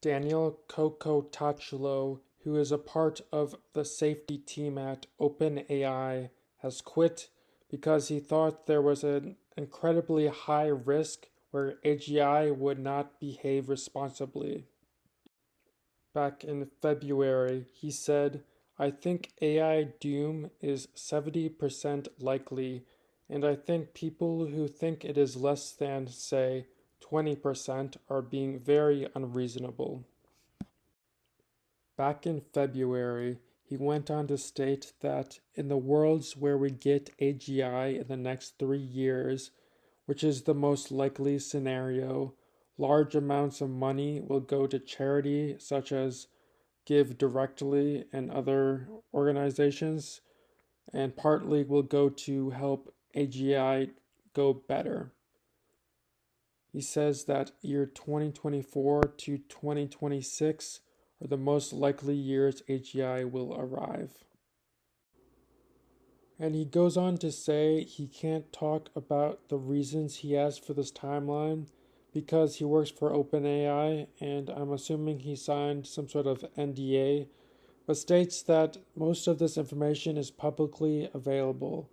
Daniel Kokotachulo, who is a part of the safety team at Openai, has quit because he thought there was an incredibly high risk where AGI would not behave responsibly. Back in February, he said, "I think AI doom is 70% likely, and I think people who think it is less than, say, 20% are being very unreasonable." Back in February, he went on to state that in the worlds where we get AGI in the next 3 years, which is the most likely scenario, large amounts of money will go to charity such as Give Directly and other organizations, and partly will go to help AGI go better. He says that year 2024 to 2026 are the most likely years AGI will arrive. And he goes on to say he can't talk about the reasons he has for this timeline because he works for OpenAI, and I'm assuming he signed some sort of NDA, but states that most of this information is publicly available,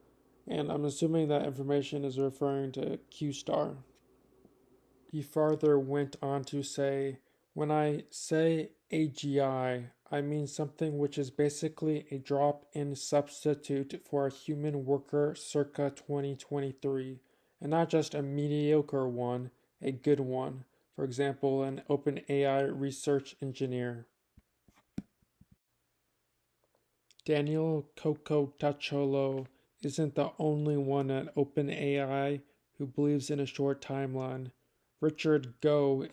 and I'm assuming that information is referring to Q-Star. He further went on to say, "When I say AGI, I mean something which is basically a drop-in substitute for a human worker circa 2023, and not just a mediocre one, a good one, for example, an OpenAI research engineer." Daniel Kokotachulo isn't the only one at OpenAI who believes in a short timeline. Richard Go,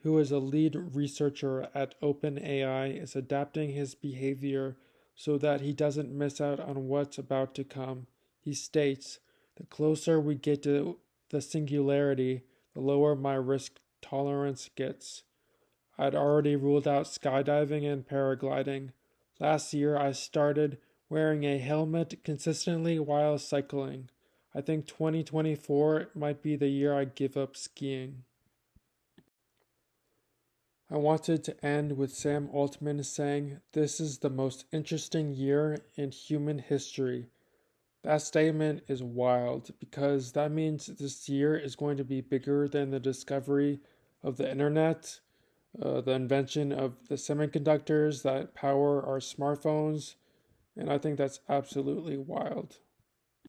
who is a lead researcher at OpenAI, is adapting his behavior so that he doesn't miss out on what's about to come. He states, "The closer we get to the singularity, the lower my risk tolerance gets. I'd already ruled out skydiving and paragliding. Last year I started wearing a helmet consistently while cycling. I think 2024 might be the year I give up skiing." I wanted to end with Sam Altman saying, "This is the most interesting year in human history." That statement is wild because that means this year is going to be bigger than the discovery of the internet, the invention of the semiconductors that power our smartphones, and I think that's absolutely wild.